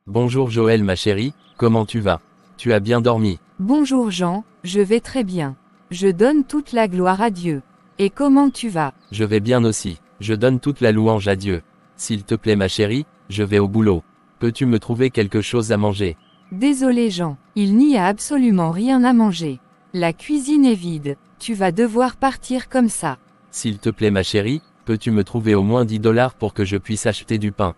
Bonjour Joël ma chérie, comment tu vas? Tu as bien dormi? Bonjour Jean, je vais très bien. Je donne toute la gloire à Dieu. Et comment tu vas? Je vais bien aussi, je donne toute la louange à Dieu. S'il te plaît ma chérie, je vais au boulot. Peux-tu me trouver quelque chose à manger? Désolé Jean, il n'y a absolument rien à manger. La cuisine est vide, tu vas devoir partir comme ça. S'il te plaît ma chérie, peux-tu me trouver au moins 10 dollars pour que je puisse acheter du pain?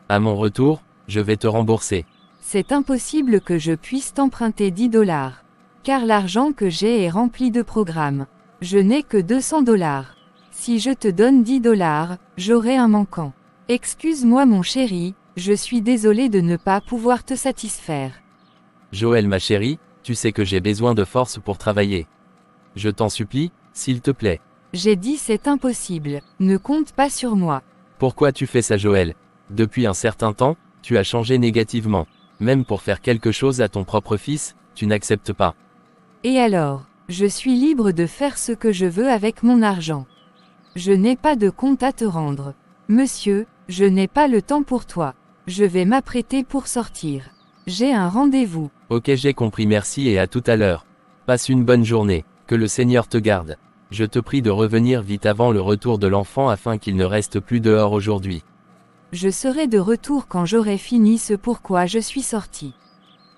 À mon retour, je vais te rembourser. C'est impossible que je puisse t'emprunter 10 dollars. Car l'argent que j'ai est rempli de programmes. Je n'ai que 200 dollars. Si je te donne 10 dollars, j'aurai un manquant. Excuse-moi mon chéri, je suis désolé de ne pas pouvoir te satisfaire. Joël ma chérie, tu sais que j'ai besoin de force pour travailler. Je t'en supplie, s'il te plaît. J'ai dit c'est impossible, ne compte pas sur moi. Pourquoi tu fais ça Joël? Depuis un certain temps, tu as changé négativement. Même pour faire quelque chose à ton propre fils, tu n'acceptes pas. Et alors, je suis libre de faire ce que je veux avec mon argent. Je n'ai pas de compte à te rendre. Monsieur, je n'ai pas le temps pour toi. Je vais m'apprêter pour sortir. J'ai un rendez-vous. Ok j'ai compris merci et à tout à l'heure. Passe une bonne journée, que le Seigneur te garde. Je te prie de revenir vite avant le retour de l'enfant afin qu'il ne reste plus dehors aujourd'hui. Je serai de retour quand j'aurai fini ce pourquoi je suis sorti.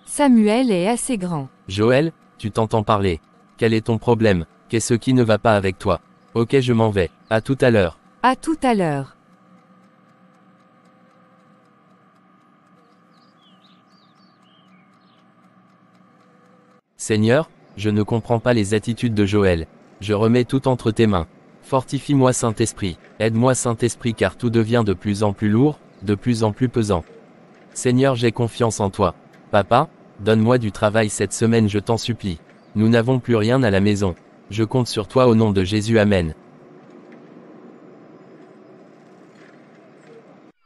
Samuel est assez grand. Joël, tu t'entends parler. Quel est ton problème? Qu'est-ce qui ne va pas avec toi? Ok je m'en vais, à tout à l'heure. À tout à l'heure. Seigneur, je ne comprends pas les attitudes de Joël. Je remets tout entre tes mains. Fortifie-moi Saint-Esprit, aide-moi Saint-Esprit car tout devient de plus en plus lourd, de plus en plus pesant. Seigneur j'ai confiance en toi. Papa, donne-moi du travail cette semaine je t'en supplie. Nous n'avons plus rien à la maison. Je compte sur toi au nom de Jésus Amen.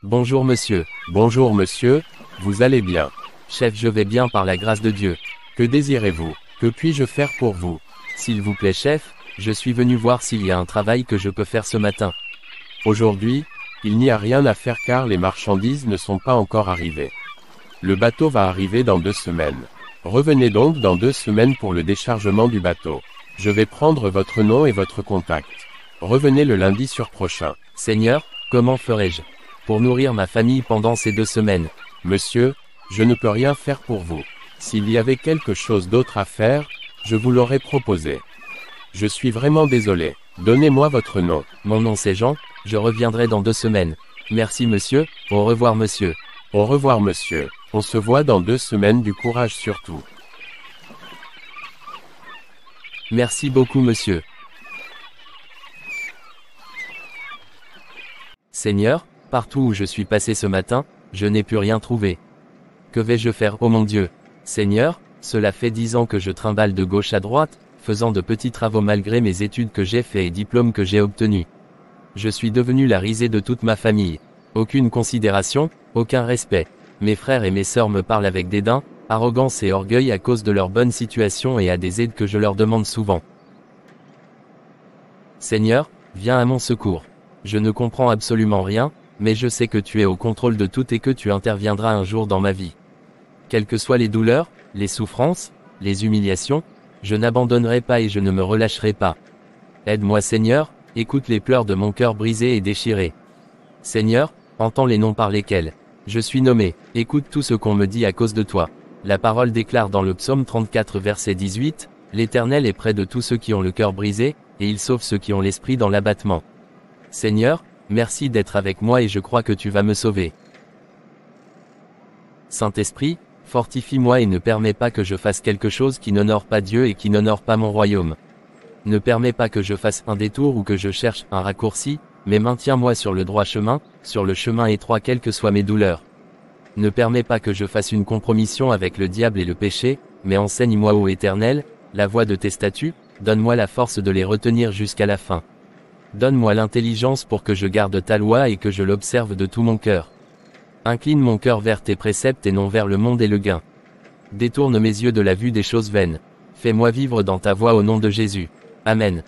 Bonjour monsieur. Bonjour monsieur, vous allez bien? Chef je vais bien par la grâce de Dieu. Que désirez-vous? Que puis-je faire pour vous? S'il vous plaît chef, je suis venu voir s'il y a un travail que je peux faire ce matin. Aujourd'hui, il n'y a rien à faire car les marchandises ne sont pas encore arrivées. Le bateau va arriver dans 2 semaines. Revenez donc dans 2 semaines pour le déchargement du bateau. Je vais prendre votre nom et votre contact. Revenez le lundi prochain. Seigneur, comment ferai-je pour nourrir ma famille pendant ces 2 semaines? Monsieur, je ne peux rien faire pour vous. S'il y avait quelque chose d'autre à faire, je vous l'aurais proposé. Je suis vraiment désolé. Donnez-moi votre nom. Mon nom c'est Jean, je reviendrai dans 2 semaines. Merci monsieur, au revoir monsieur. Au revoir monsieur. On se voit dans 2 semaines, du courage surtout. Merci beaucoup monsieur. Seigneur, partout où je suis passé ce matin, je n'ai pu rien trouver. Que vais-je faire, oh mon Dieu? Seigneur, cela fait 10 ans que je trimballe de gauche à droite, faisant de petits travaux malgré mes études que j'ai fait et diplômes que j'ai obtenus. Je suis devenu la risée de toute ma famille. Aucune considération, aucun respect. Mes frères et mes sœurs me parlent avec dédain, arrogance et orgueil à cause de leur bonne situation et à des aides que je leur demande souvent. Seigneur, viens à mon secours. Je ne comprends absolument rien, mais je sais que tu es au contrôle de tout et que tu interviendras un jour dans ma vie. Quelles que soient les douleurs, les souffrances, les humiliations, je n'abandonnerai pas et je ne me relâcherai pas. Aide-moi Seigneur, écoute les pleurs de mon cœur brisé et déchiré. Seigneur, entends les noms par lesquels je suis nommé, écoute tout ce qu'on me dit à cause de toi. La parole déclare dans le psaume 34 verset 18, « L'Éternel est près de tous ceux qui ont le cœur brisé, et il sauve ceux qui ont l'esprit dans l'abattement. » Seigneur, merci d'être avec moi et je crois que tu vas me sauver. Saint-Esprit, fortifie-moi et ne permets pas que je fasse quelque chose qui n'honore pas Dieu et qui n'honore pas mon royaume. Ne permets pas que je fasse un détour ou que je cherche un raccourci, mais maintiens-moi sur le droit chemin, sur le chemin étroit quelles que soient mes douleurs. Ne permets pas que je fasse une compromission avec le diable et le péché, mais enseigne-moi ô Éternel, la voie de tes statuts, donne-moi la force de les retenir jusqu'à la fin. Donne-moi l'intelligence pour que je garde ta loi et que je l'observe de tout mon cœur. Incline mon cœur vers tes préceptes et non vers le monde et le gain. Détourne mes yeux de la vue des choses vaines. Fais-moi vivre dans ta voie au nom de Jésus. Amen.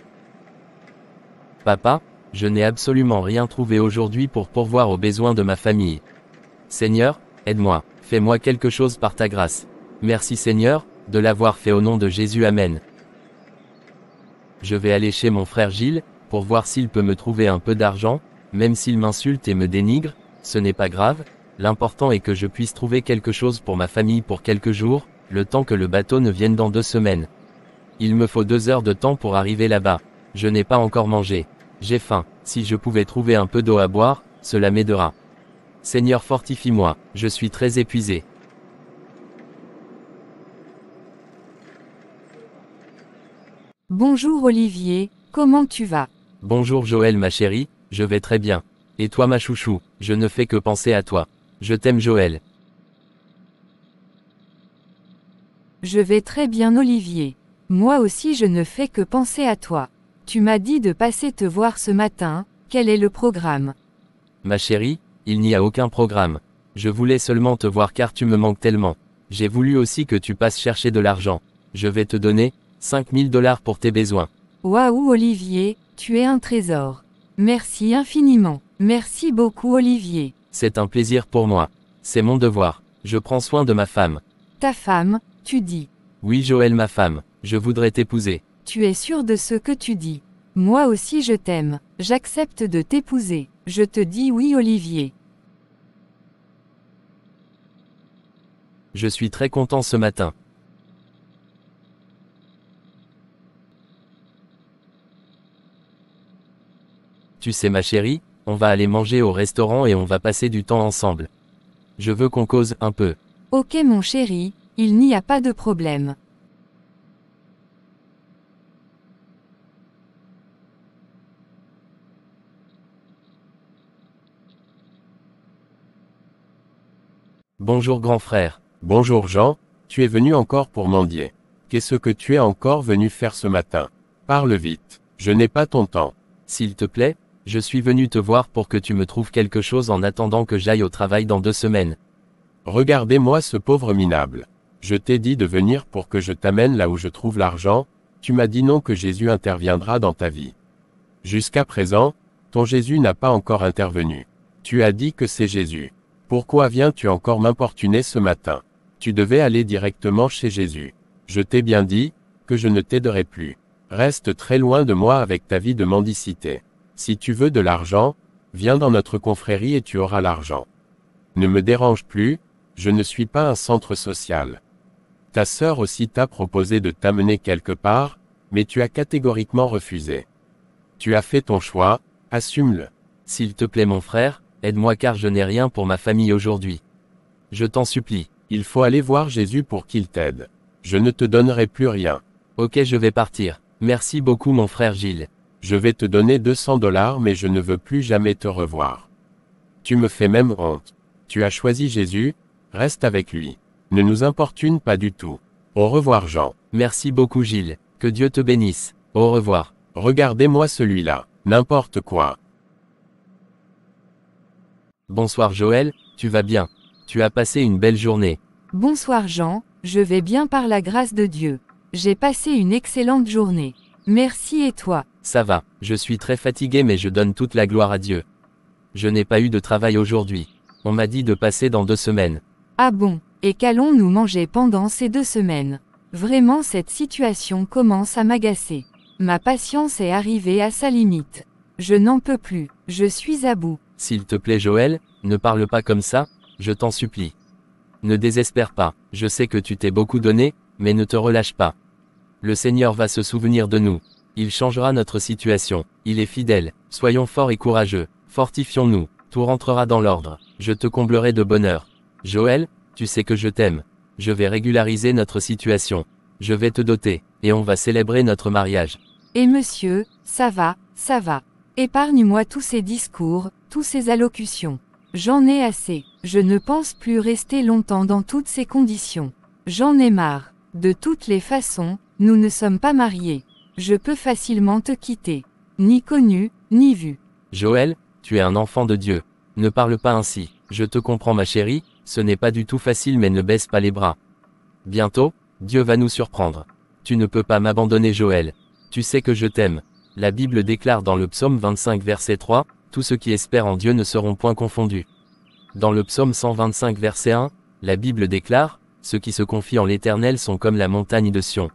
Papa, je n'ai absolument rien trouvé aujourd'hui pour pourvoir aux besoins de ma famille. Seigneur, aide-moi. Fais-moi quelque chose par ta grâce. Merci Seigneur, de l'avoir fait au nom de Jésus. Amen. Je vais aller chez mon frère Gilles, pour voir s'il peut me trouver un peu d'argent, même s'il m'insulte et me dénigre, ce n'est pas grave, l'important est que je puisse trouver quelque chose pour ma famille pour quelques jours, le temps que le bateau ne vienne dans 2 semaines. Il me faut 2 heures de temps pour arriver là-bas. Je n'ai pas encore mangé. J'ai faim. Si je pouvais trouver un peu d'eau à boire, cela m'aidera. Seigneur, fortifie-moi, je suis très épuisé. Bonjour Olivier, comment tu vas? Bonjour Joël ma chérie, je vais très bien. Et toi ma chouchou, je ne fais que penser à toi. Je t'aime Joël. Je vais très bien Olivier. Moi aussi je ne fais que penser à toi. Tu m'as dit de passer te voir ce matin, quel est le programme? Ma chérie, il n'y a aucun programme. Je voulais seulement te voir car tu me manques tellement. J'ai voulu aussi que tu passes chercher de l'argent. Je vais te donner 5 000 $ pour tes besoins. Waouh Olivier, tu es un trésor. Merci infiniment. Merci beaucoup Olivier. C'est un plaisir pour moi. C'est mon devoir. Je prends soin de ma femme. Ta femme, tu dis. Oui Joël ma femme, je voudrais t'épouser. Tu es sûr de ce que tu dis? Moi aussi je t'aime, j'accepte de t'épouser. Je te dis oui Olivier. Je suis très content ce matin. Tu sais ma chérie, on va aller manger au restaurant et on va passer du temps ensemble. Je veux qu'on cause un peu. Ok mon chéri, il n'y a pas de problème. Bonjour grand frère. Bonjour Jean, tu es venu encore pour mendier. Qu'est-ce que tu es encore venu faire ce matin? Parle vite, je n'ai pas ton temps. S'il te plaît, je suis venu te voir pour que tu me trouves quelque chose en attendant que j'aille au travail dans 2 semaines. Regardez-moi ce pauvre minable. Je t'ai dit de venir pour que je t'amène là où je trouve l'argent, tu m'as dit non que Jésus interviendra dans ta vie. Jusqu'à présent, ton Jésus n'a pas encore intervenu. Tu as dit que c'est Jésus. Pourquoi viens-tu encore m'importuner ce matin? Tu devais aller directement chez Jésus. Je t'ai bien dit, que je ne t'aiderai plus. Reste très loin de moi avec ta vie de mendicité. Si tu veux de l'argent, viens dans notre confrérie et tu auras l'argent. Ne me dérange plus, je ne suis pas un centre social. Ta sœur aussi t'a proposé de t'amener quelque part, mais tu as catégoriquement refusé. Tu as fait ton choix, assume-le. S'il te plaît mon frère, aide-moi car je n'ai rien pour ma famille aujourd'hui. Je t'en supplie. Il faut aller voir Jésus pour qu'il t'aide. Je ne te donnerai plus rien. Ok je vais partir. Merci beaucoup mon frère Gilles. Je vais te donner 200 $ mais je ne veux plus jamais te revoir. Tu me fais même honte. Tu as choisi Jésus, reste avec lui. Ne nous importune pas du tout. Au revoir Jean. Merci beaucoup Gilles. Que Dieu te bénisse. Au revoir. Regardez-moi celui-là. N'importe quoi. Bonsoir Joël, tu vas bien? Tu as passé une belle journée. Bonsoir Jean, je vais bien par la grâce de Dieu. J'ai passé une excellente journée. Merci et toi? Ça va, je suis très fatigué mais je donne toute la gloire à Dieu. Je n'ai pas eu de travail aujourd'hui. On m'a dit de passer dans 2 semaines. Ah bon, et qu'allons-nous manger pendant ces 2 semaines? Vraiment cette situation commence à m'agacer. Ma patience est arrivée à sa limite. Je n'en peux plus, je suis à bout. S'il te plaît Joël, ne parle pas comme ça, je t'en supplie. Ne désespère pas, je sais que tu t'es beaucoup donné, mais ne te relâche pas. Le Seigneur va se souvenir de nous. Il changera notre situation. Il est fidèle. Soyons forts et courageux. Fortifions-nous. Tout rentrera dans l'ordre. Je te comblerai de bonheur. Joël, tu sais que je t'aime. Je vais régulariser notre situation. Je vais te doter, et on va célébrer notre mariage. Et monsieur, ça va. Épargne-moi tous ces discours, tous ces allocutions. J'en ai assez. Je ne pense plus rester longtemps dans toutes ces conditions. J'en ai marre. De toutes les façons, nous ne sommes pas mariés. Je peux facilement te quitter. Ni connu, ni vu. Joël, tu es un enfant de Dieu. Ne parle pas ainsi. Je te comprends ma chérie, ce n'est pas du tout facile mais ne baisse pas les bras. Bientôt, Dieu va nous surprendre. Tu ne peux pas m'abandonner Joël. Tu sais que je t'aime. La Bible déclare dans le psaume 25 verset 3, « Tous ceux qui espèrent en Dieu ne seront point confondus ». Dans le psaume 125 verset 1, La Bible déclare, ceux qui se confient en l'Éternel sont comme la montagne de Sion.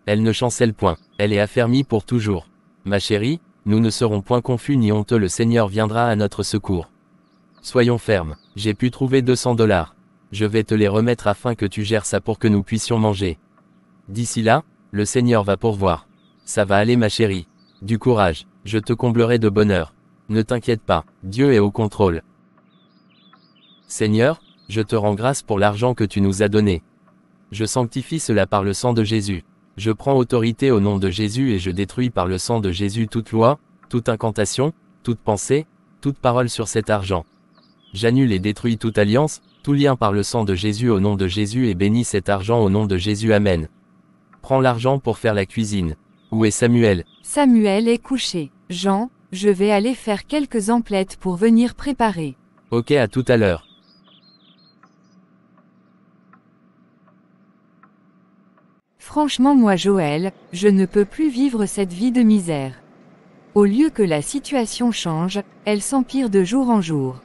Elle ne chancelle point, elle est affermie pour toujours. Ma chérie, nous ne serons point confus ni honteux, le Seigneur viendra à notre secours. Soyons fermes, j'ai pu trouver 200 $. Je vais te les remettre afin que tu gères ça pour que nous puissions manger. D'ici là, le Seigneur va pourvoir. Ça va aller ma chérie. Du courage, je te comblerai de bonheur. Ne t'inquiète pas, Dieu est au contrôle. Seigneur, je te rends grâce pour l'argent que tu nous as donné. Je sanctifie cela par le sang de Jésus. Je prends autorité au nom de Jésus et je détruis par le sang de Jésus toute loi, toute incantation, toute pensée, toute parole sur cet argent. J'annule et détruis toute alliance, tout lien par le sang de Jésus au nom de Jésus et bénis cet argent au nom de Jésus. Amen. Prends l'argent pour faire la cuisine. Où est Samuel? Samuel est couché. Jean, je vais aller faire quelques emplettes pour venir préparer. Ok, à tout à l'heure. Franchement moi Joël, je ne peux plus vivre cette vie de misère. Au lieu que la situation change, elle s'empire de jour en jour.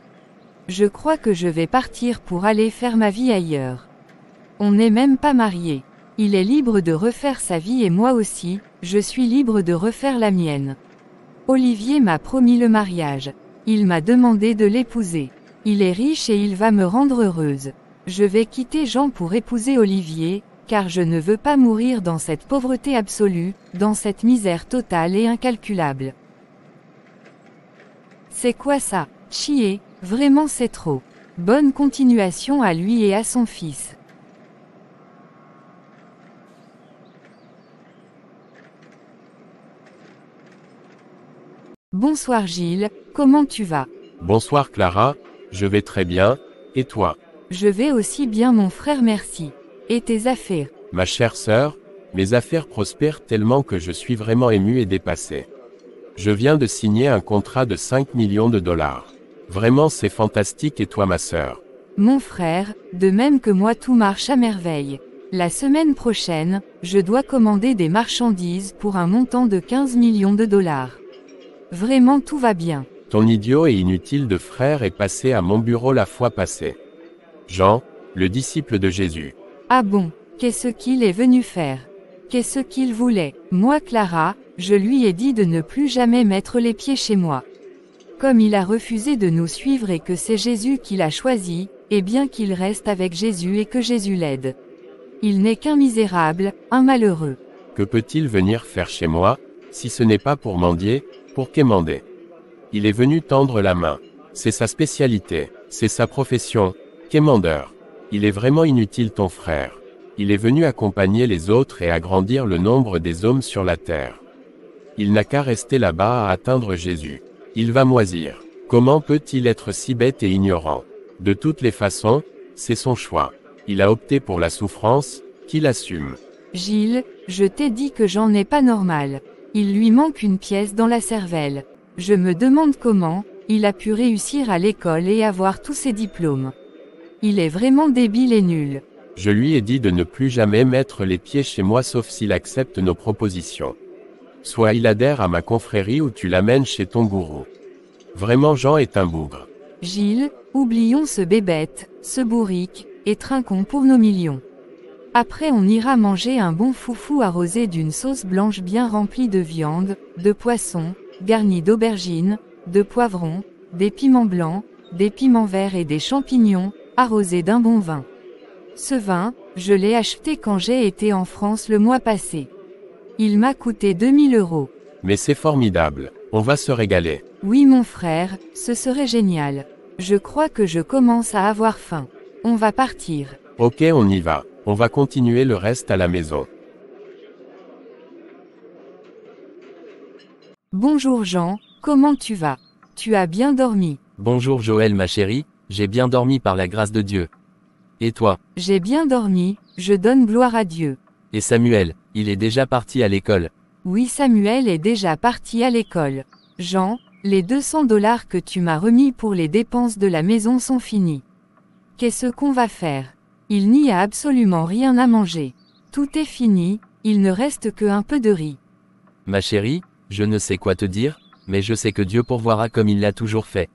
Je crois que je vais partir pour aller faire ma vie ailleurs. On n'est même pas mariés. Il est libre de refaire sa vie et moi aussi, je suis libre de refaire la mienne. Olivier m'a promis le mariage. Il m'a demandé de l'épouser. Il est riche et il va me rendre heureuse. Je vais quitter Jean pour épouser Olivier, car je ne veux pas mourir dans cette pauvreté absolue, dans cette misère totale et incalculable. C'est quoi ça? Chier, vraiment c'est trop. Bonne continuation à lui et à son fils. Bonsoir Gilles, comment tu vas? Bonsoir Clara, je vais très bien, et toi? Je vais aussi bien mon frère merci. Et tes affaires? Ma chère sœur, mes affaires prospèrent tellement que je suis vraiment ému et dépassé. Je viens de signer un contrat de 5 millions de $. Vraiment c'est fantastique. Et toi ma sœur? Mon frère, de même que moi tout marche à merveille. La semaine prochaine, je dois commander des marchandises pour un montant de 15 millions de $. Vraiment tout va bien. Ton idiot et inutile de frère est passé à mon bureau la fois passée. Jean, le disciple de Jésus. Ah bon, qu'est-ce qu'il est venu faire? Qu'est-ce qu'il voulait? Moi Clara, je lui ai dit de ne plus jamais mettre les pieds chez moi. Comme il a refusé de nous suivre et que c'est Jésus qui l'a choisi, eh bien qu'il reste avec Jésus et que Jésus l'aide. Il n'est qu'un misérable, un malheureux. Que peut-il venir faire chez moi, si ce n'est pas pour mendier, pour quémander? Il est venu tendre la main. C'est sa spécialité, c'est sa profession, quémandeur. Il est vraiment inutile ton frère. Il est venu accompagner les autres et agrandir le nombre des hommes sur la terre. Il n'a qu'à rester là-bas à atteindre Jésus. Il va moisir. Comment peut-il être si bête et ignorant? De toutes les façons, c'est son choix. Il a opté pour la souffrance, qu'il assume. Gilles, je t'ai dit que Jean n'est pas normal. Il lui manque une pièce dans la cervelle. Je me demande comment, il a pu réussir à l'école et avoir tous ses diplômes. Il est vraiment débile et nul. Je lui ai dit de ne plus jamais mettre les pieds chez moi sauf s'il accepte nos propositions. Soit il adhère à ma confrérie ou tu l'amènes chez ton gourou. Vraiment Jean est un bougre. Gilles, oublions ce bébête, ce bourrique, et trinquons pour nos millions. Après on ira manger un bon foufou arrosé d'une sauce blanche bien remplie de viande, de poisson, garni d'aubergines, de poivrons, des piments blancs, des piments verts et des champignons, arrosé d'un bon vin. Ce vin, je l'ai acheté quand j'ai été en France le mois passé. Il m'a coûté 2000 €. Mais c'est formidable, on va se régaler. Oui mon frère, ce serait génial. Je crois que je commence à avoir faim. On va partir. Ok on y va, on va continuer le reste à la maison. Bonjour Jean, comment tu vas? Tu as bien dormi? Bonjour Joël ma chérie, j'ai bien dormi par la grâce de Dieu. Et toi? J'ai bien dormi, je donne gloire à Dieu. Et Samuel, il est déjà parti à l'école. Oui Samuel est déjà parti à l'école. Jean, les 200 $ que tu m'as remis pour les dépenses de la maison sont finis. Qu'est-ce qu'on va faire? Il n'y a absolument rien à manger. Tout est fini, il ne reste que un peu de riz. Ma chérie, je ne sais quoi te dire, mais je sais que Dieu pourvoira comme il l'a toujours fait.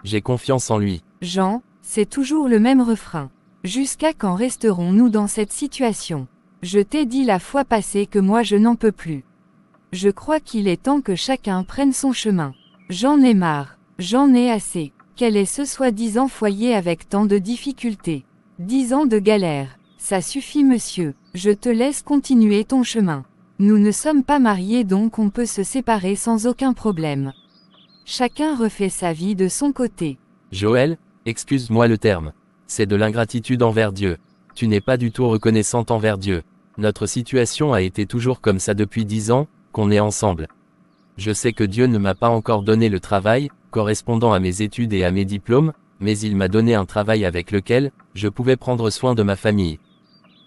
J'ai confiance en lui. Jean, c'est toujours le même refrain. Jusqu'à quand resterons-nous dans cette situation? Je t'ai dit la fois passée que moi je n'en peux plus. Je crois qu'il est temps que chacun prenne son chemin. J'en ai marre. J'en ai assez. Quel est ce soi-disant foyer avec tant de difficultés? 10 ans de galère. Ça suffit monsieur. Je te laisse continuer ton chemin. Nous ne sommes pas mariés donc on peut se séparer sans aucun problème. Chacun refait sa vie de son côté. Joël, excuse-moi le terme. C'est de l'ingratitude envers Dieu. Tu n'es pas du tout reconnaissante envers Dieu. Notre situation a été toujours comme ça depuis 10 ans, qu'on est ensemble. Je sais que Dieu ne m'a pas encore donné le travail, correspondant à mes études et à mes diplômes, mais il m'a donné un travail avec lequel, je pouvais prendre soin de ma famille.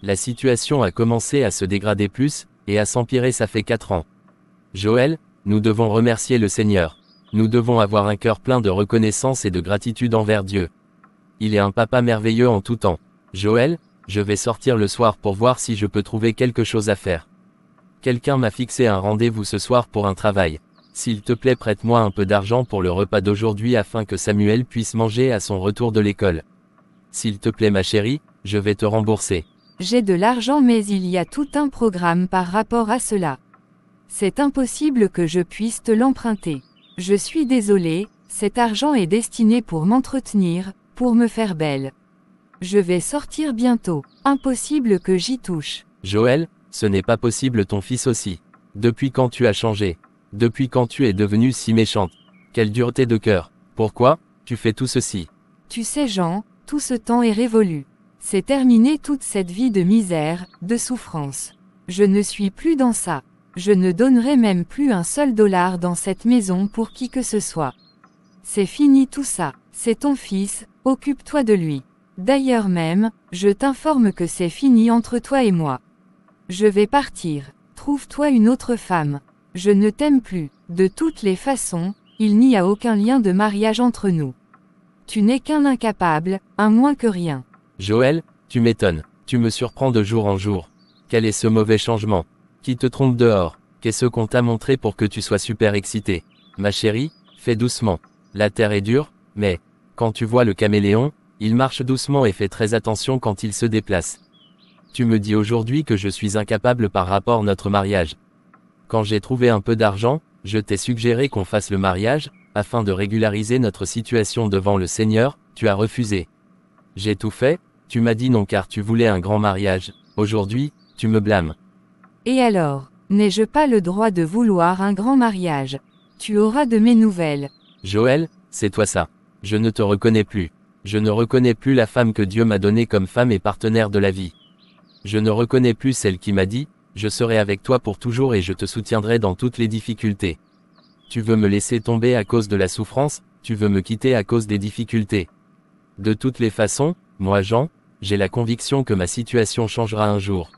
La situation a commencé à se dégrader plus, et à s'empirer ça fait 4 ans. Joël, nous devons remercier le Seigneur. Nous devons avoir un cœur plein de reconnaissance et de gratitude envers Dieu. Il est un papa merveilleux en tout temps. Joël, je vais sortir le soir pour voir si je peux trouver quelque chose à faire. Quelqu'un m'a fixé un rendez-vous ce soir pour un travail. S'il te plaît, prête-moi un peu d'argent pour le repas d'aujourd'hui afin que Samuel puisse manger à son retour de l'école. S'il te plaît ma chérie, je vais te rembourser. J'ai de l'argent mais il y a tout un programme par rapport à cela. C'est impossible que je puisse te l'emprunter. Je suis désolé, cet argent est destiné pour m'entretenir, pour me faire belle. Je vais sortir bientôt. Impossible que j'y touche. Joël, ce n'est pas possible, ton fils aussi. Depuis quand tu as changé? Depuis quand tu es devenue si méchante? Quelle dureté de cœur. Pourquoi tu fais tout ceci? Tu sais Jean, tout ce temps est révolu. C'est terminé toute cette vie de misère, de souffrance. Je ne suis plus dans ça. Je ne donnerai même plus un seul dollar dans cette maison pour qui que ce soit. C'est fini tout ça. C'est ton fils, occupe-toi de lui. D'ailleurs même, je t'informe que c'est fini entre toi et moi. Je vais partir. Trouve-toi une autre femme. Je ne t'aime plus. De toutes les façons, il n'y a aucun lien de mariage entre nous. Tu n'es qu'un incapable, un moins que rien. Joël, tu m'étonnes. Tu me surprends de jour en jour. Quel est ce mauvais changement? Qui te trompe dehors? Qu'est-ce qu'on t'a montré pour que tu sois super excitée? Ma chérie, fais doucement. La terre est dure, mais, quand tu vois le caméléon, il marche doucement et fait très attention quand il se déplace. Tu me dis aujourd'hui que je suis incapable par rapport à notre mariage. Quand j'ai trouvé un peu d'argent, je t'ai suggéré qu'on fasse le mariage, afin de régulariser notre situation devant le Seigneur, tu as refusé. J'ai tout fait, tu m'as dit non car tu voulais un grand mariage. Aujourd'hui, tu me blâmes. Et alors, n'ai-je pas le droit de vouloir un grand mariage? Tu auras de mes nouvelles. Joël, c'est toi ça. Je ne te reconnais plus. Je ne reconnais plus la femme que Dieu m'a donnée comme femme et partenaire de la vie. Je ne reconnais plus celle qui m'a dit, je serai avec toi pour toujours et je te soutiendrai dans toutes les difficultés. Tu veux me laisser tomber à cause de la souffrance, tu veux me quitter à cause des difficultés. De toutes les façons, moi Jean, j'ai la conviction que ma situation changera un jour.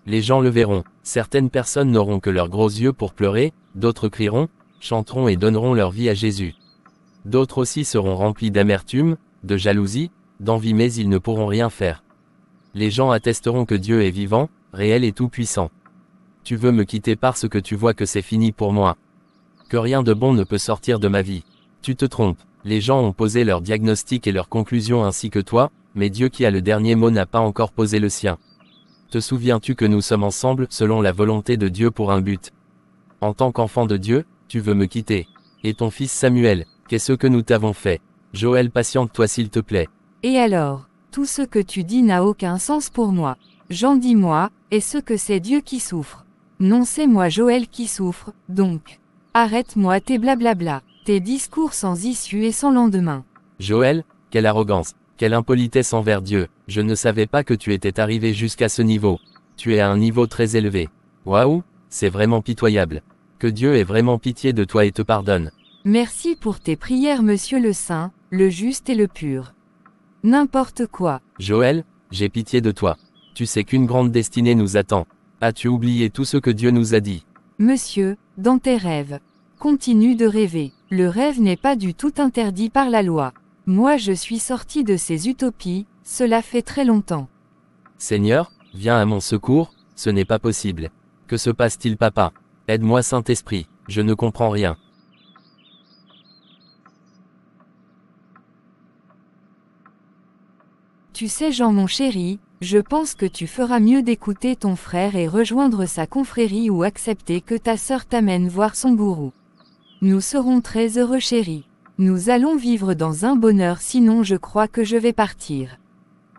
Les gens le verront, certaines personnes n'auront que leurs gros yeux pour pleurer, d'autres crieront, chanteront et donneront leur vie à Jésus. D'autres aussi seront remplis d'amertume, de jalousie, d'envie mais ils ne pourront rien faire. Les gens attesteront que Dieu est vivant, réel et tout-puissant. Tu veux me quitter parce que tu vois que c'est fini pour moi. Que rien de bon ne peut sortir de ma vie. Tu te trompes, les gens ont posé leur diagnostic et leurs conclusions ainsi que toi, mais Dieu qui a le dernier mot n'a pas encore posé le sien. Te souviens-tu que nous sommes ensemble selon la volonté de Dieu pour un but? En tant qu'enfant de Dieu, tu veux me quitter. Et ton fils Samuel, qu'est-ce que nous t'avons fait? Joël, patiente-toi s'il te plaît. Et alors, tout ce que tu dis n'a aucun sens pour moi. Jean, dis-moi, est-ce que c'est Dieu qui souffre? Non, c'est moi Joël qui souffre, donc. Arrête-moi tes blablabla, tes discours sans issue et sans lendemain. Joël, quelle arrogance, quelle impolitesse envers Dieu, je ne savais pas que tu étais arrivé jusqu'à ce niveau. Tu es à un niveau très élevé. Waouh, c'est vraiment pitoyable. Que Dieu ait vraiment pitié de toi et te pardonne. Merci pour tes prières Monsieur le Saint, le juste et le pur. N'importe quoi. Joël, j'ai pitié de toi. Tu sais qu'une grande destinée nous attend. As-tu oublié tout ce que Dieu nous a dit? Monsieur, dans tes rêves. Continue de rêver. Le rêve n'est pas du tout interdit par la loi. Moi je suis sorti de ces utopies, cela fait très longtemps. Seigneur, viens à mon secours, ce n'est pas possible. Que se passe-t-il papa? Aide-moi Saint-Esprit, je ne comprends rien. Tu sais Jean mon chéri, je pense que tu feras mieux d'écouter ton frère et rejoindre sa confrérie ou accepter que ta sœur t'amène voir son gourou. Nous serons très heureux chéri. Nous allons vivre dans un bonheur sinon je crois que je vais partir.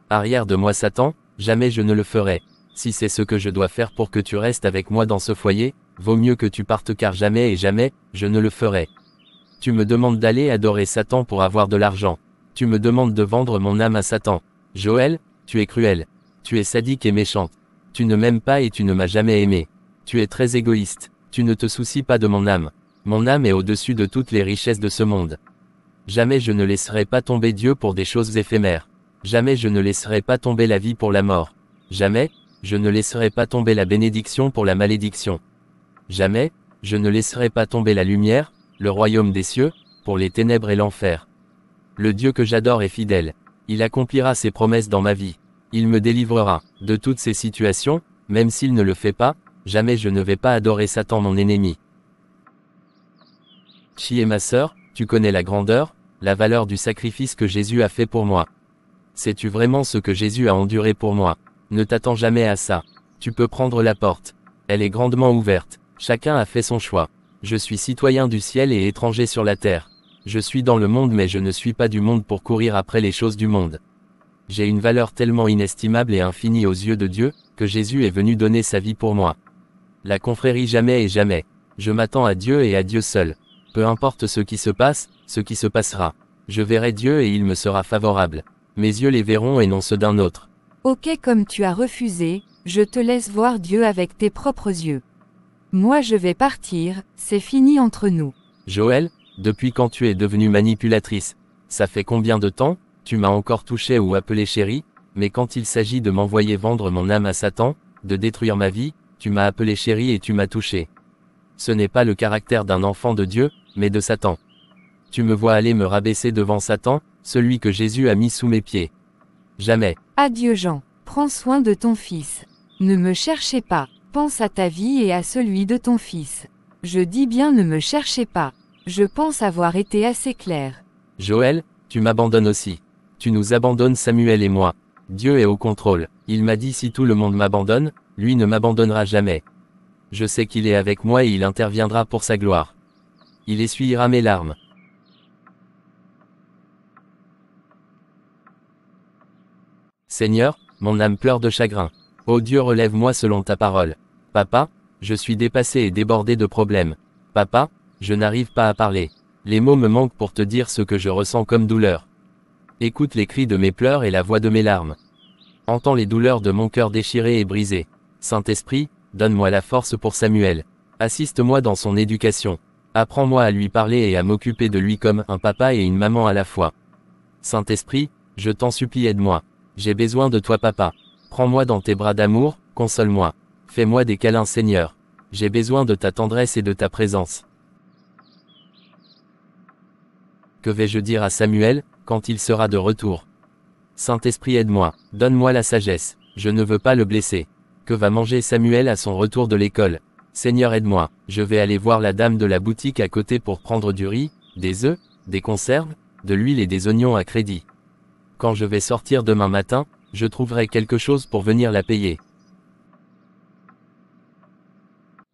Arrière de moi Satan, jamais je ne le ferai. Si c'est ce que je dois faire pour que tu restes avec moi dans ce foyer, vaut mieux que tu partes car jamais et jamais, je ne le ferai. Tu me demandes d'aller adorer Satan pour avoir de l'argent. Tu me demandes de vendre mon âme à Satan. Joël, tu es cruel. Tu es sadique et méchante. Tu ne m'aimes pas et tu ne m'as jamais aimé. Tu es très égoïste. Tu ne te soucies pas de mon âme. Mon âme est au-dessus de toutes les richesses de ce monde. Jamais je ne laisserai pas tomber Dieu pour des choses éphémères. Jamais je ne laisserai pas tomber la vie pour la mort. Jamais, je ne laisserai pas tomber la bénédiction pour la malédiction. Jamais, je ne laisserai pas tomber la lumière, le royaume des cieux, pour les ténèbres et l'enfer. Le Dieu que j'adore est fidèle. Il accomplira ses promesses dans ma vie. Il me délivrera de toutes ces situations, même s'il ne le fait pas, jamais je ne vais pas adorer Satan mon ennemi. Chi et ma sœur, tu connais la grandeur, la valeur du sacrifice que Jésus a fait pour moi. Sais-tu vraiment ce que Jésus a enduré pour moi? Ne t'attends jamais à ça. Tu peux prendre la porte. Elle est grandement ouverte. Chacun a fait son choix. Je suis citoyen du ciel et étranger sur la terre. Je suis dans le monde mais je ne suis pas du monde pour courir après les choses du monde. J'ai une valeur tellement inestimable et infinie aux yeux de Dieu, que Jésus est venu donner sa vie pour moi. La confrérie jamais et jamais. Je m'attends à Dieu et à Dieu seul. Peu importe ce qui se passe, ce qui se passera. Je verrai Dieu et il me sera favorable. Mes yeux les verront et non ceux d'un autre. Ok comme tu as refusé, je te laisse voir Dieu avec tes propres yeux. Moi je vais partir, c'est fini entre nous. Joël, depuis quand tu es devenue manipulatrice? Ça fait combien de temps? Tu m'as encore touché ou appelé chéri, mais quand il s'agit de m'envoyer vendre mon âme à Satan, de détruire ma vie, tu m'as appelé chéri et tu m'as touché. Ce n'est pas le caractère d'un enfant de Dieu, mais de Satan. Tu me vois aller me rabaisser devant Satan, celui que Jésus a mis sous mes pieds. Jamais. Adieu Jean, prends soin de ton fils. Ne me cherchez pas, pense à ta vie et à celui de ton fils. Je dis bien ne me cherchez pas. Je pense avoir été assez clair. Joël, tu m'abandonnes aussi. Tu nous abandonnes Samuel et moi. Dieu est au contrôle. Il m'a dit si tout le monde m'abandonne, lui ne m'abandonnera jamais. Je sais qu'il est avec moi et il interviendra pour sa gloire. Il essuiera mes larmes. Seigneur, mon âme pleure de chagrin. Ô Dieu, relève-moi selon ta parole. Papa, je suis dépassé et débordé de problèmes. Papa, je n'arrive pas à parler. Les mots me manquent pour te dire ce que je ressens comme douleur. Écoute les cris de mes pleurs et la voix de mes larmes. Entends les douleurs de mon cœur déchiré et brisé. Saint-Esprit, donne-moi la force pour Samuel. Assiste-moi dans son éducation. Apprends-moi à lui parler et à m'occuper de lui comme un papa et une maman à la fois. Saint-Esprit, je t'en supplie, aide-moi. J'ai besoin de toi papa. Prends-moi dans tes bras d'amour, console-moi. Fais-moi des câlins Seigneur. J'ai besoin de ta tendresse et de ta présence. Que vais-je dire à Samuel, quand il sera de retour? Saint-Esprit aide-moi, donne-moi la sagesse, je ne veux pas le blesser. Que va manger Samuel à son retour de l'école? Seigneur aide-moi, je vais aller voir la dame de la boutique à côté pour prendre du riz, des œufs, des conserves, de l'huile et des oignons à crédit. Quand je vais sortir demain matin, je trouverai quelque chose pour venir la payer.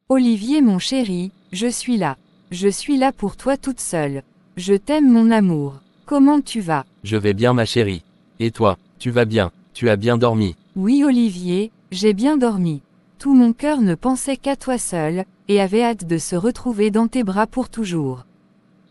Olivier mon chéri, je suis là. Je suis là pour toi toute seule. Je t'aime mon amour. Comment tu vas? Je vais bien ma chérie. Et toi, tu vas bien, tu as bien dormi? Oui Olivier, j'ai bien dormi. Tout mon cœur ne pensait qu'à toi seul, et avait hâte de se retrouver dans tes bras pour toujours.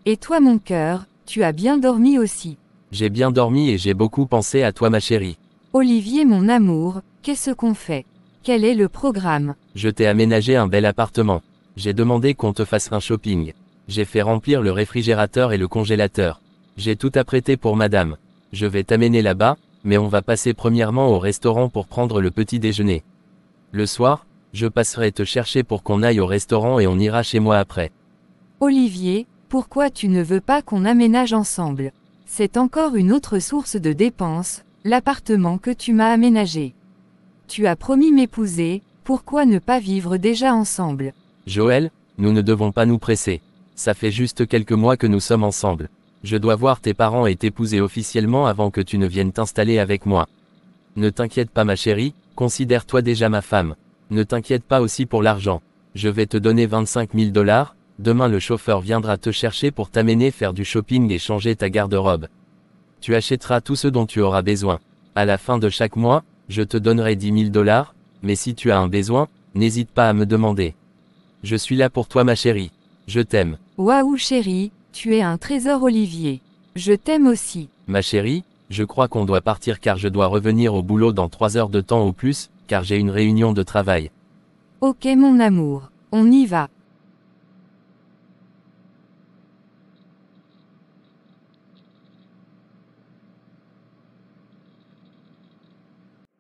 Et toi mon cœur, tu as bien dormi aussi. J'ai bien dormi et j'ai beaucoup pensé à toi ma chérie. Olivier mon amour, qu'est-ce qu'on fait? Quel est le programme? Je t'ai aménagé un bel appartement. J'ai demandé qu'on te fasse un shopping. J'ai fait remplir le réfrigérateur et le congélateur. J'ai tout apprêté pour madame. Je vais t'amener là-bas, mais on va passer premièrement au restaurant pour prendre le petit déjeuner. Le soir, je passerai te chercher pour qu'on aille au restaurant et on ira chez moi après. Olivier, pourquoi tu ne veux pas qu'on aménage ensemble? C'est encore une autre source de dépenses, l'appartement que tu m'as aménagé. Tu as promis m'épouser, pourquoi ne pas vivre déjà ensemble? Joël, nous ne devons pas nous presser. Ça fait juste quelques mois que nous sommes ensemble. Je dois voir tes parents et t'épouser officiellement avant que tu ne viennes t'installer avec moi. Ne t'inquiète pas ma chérie, considère-toi déjà ma femme. Ne t'inquiète pas aussi pour l'argent. Je vais te donner 25 000 $, demain le chauffeur viendra te chercher pour t'amener faire du shopping et changer ta garde-robe. Tu achèteras tout ce dont tu auras besoin. À la fin de chaque mois, je te donnerai 10 000 $, mais si tu as un besoin, n'hésite pas à me demander. Je suis là pour toi ma chérie. Je t'aime. Waouh chérie, tu es un trésor Olivier. Je t'aime aussi. Ma chérie, je crois qu'on doit partir car je dois revenir au boulot dans 3 heures de temps au plus, car j'ai une réunion de travail. Ok mon amour, on y va.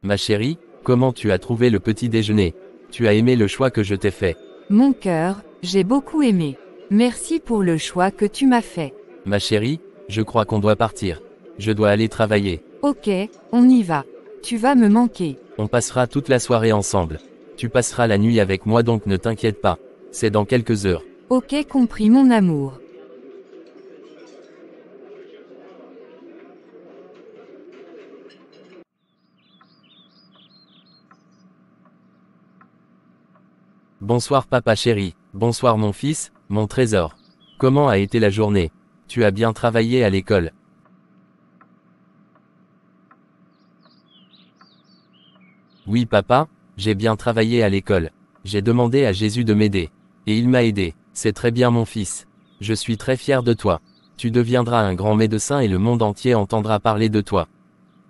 Ma chérie, comment tu as trouvé le petit déjeuner? Tu as aimé le choix que je t'ai fait? Mon cœur, j'ai beaucoup aimé. Merci pour le choix que tu m'as fait. Ma chérie, je crois qu'on doit partir. Je dois aller travailler. Ok, on y va. Tu vas me manquer. On passera toute la soirée ensemble. Tu passeras la nuit avec moi donc ne t'inquiète pas. C'est dans quelques heures. Ok compris mon amour. Bonsoir papa chéri, bonsoir mon fils, mon trésor. Comment a été la journée? Tu as bien travaillé à l'école? Oui papa, j'ai bien travaillé à l'école. J'ai demandé à Jésus de m'aider. Et il m'a aidé. C'est très bien mon fils. Je suis très fier de toi. Tu deviendras un grand médecin et le monde entier entendra parler de toi.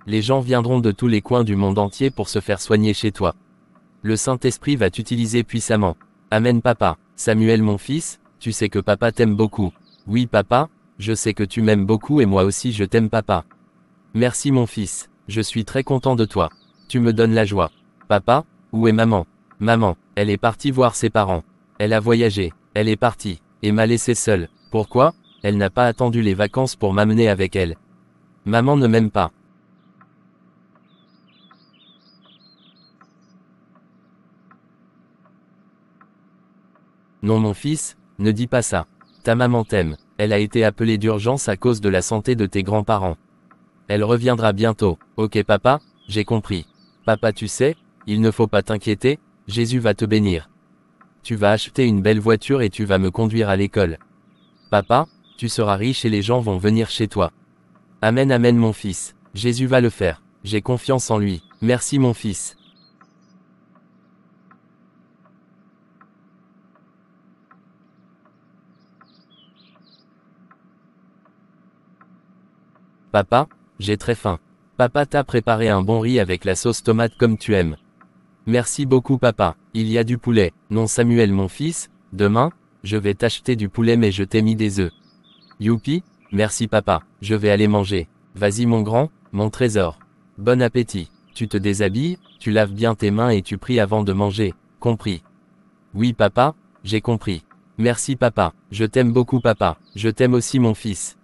Les gens viendront de tous les coins du monde entier pour se faire soigner chez toi. Le Saint-Esprit va t'utiliser puissamment. Amen papa. Samuel mon fils, tu sais que papa t'aime beaucoup. Oui papa, je sais que tu m'aimes beaucoup et moi aussi je t'aime papa. Merci mon fils, je suis très content de toi. Tu me donnes la joie. Papa, où est maman? Maman, elle est partie voir ses parents. Elle a voyagé, elle est partie, et m'a laissé seule. Pourquoi? Elle n'a pas attendu les vacances pour m'amener avec elle. Maman ne m'aime pas. Non mon fils, ne dis pas ça. Ta maman t'aime, elle a été appelée d'urgence à cause de la santé de tes grands-parents. Elle reviendra bientôt, ok papa, j'ai compris. Papa tu sais, il ne faut pas t'inquiéter, Jésus va te bénir. Tu vas acheter une belle voiture et tu vas me conduire à l'école. Papa, tu seras riche et les gens vont venir chez toi. Amen amen mon fils, Jésus va le faire, j'ai confiance en lui, merci mon fils. Papa, j'ai très faim. Papa t'a préparé un bon riz avec la sauce tomate comme tu aimes. Merci beaucoup papa, il y a du poulet. Non Samuel mon fils, demain, je vais t'acheter du poulet mais je t'ai mis des œufs. Youpi, merci papa, je vais aller manger. Vas-y mon grand, mon trésor. Bon appétit. Tu te déshabilles, tu laves bien tes mains et tu pries avant de manger, compris? Oui papa, j'ai compris. Merci papa, je t'aime beaucoup papa, je t'aime aussi mon fils.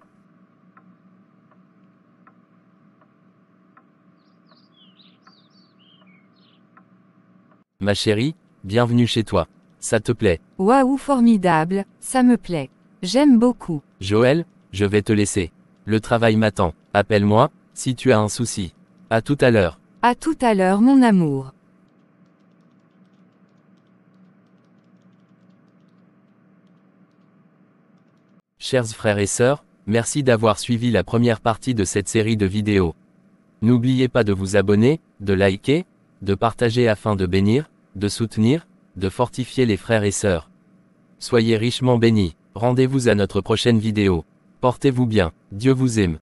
Ma chérie, bienvenue chez toi. Ça te plaît? Waouh formidable, ça me plaît. J'aime beaucoup. Joël, je vais te laisser. Le travail m'attend. Appelle-moi, si tu as un souci. À tout à l'heure. À tout à l'heure mon amour. Chers frères et sœurs, merci d'avoir suivi la première partie de cette série de vidéos. N'oubliez pas de vous abonner, de liker, de partager afin de bénir, de soutenir, de fortifier les frères et sœurs. Soyez richement bénis. Rendez-vous à notre prochaine vidéo. Portez-vous bien. Dieu vous aime.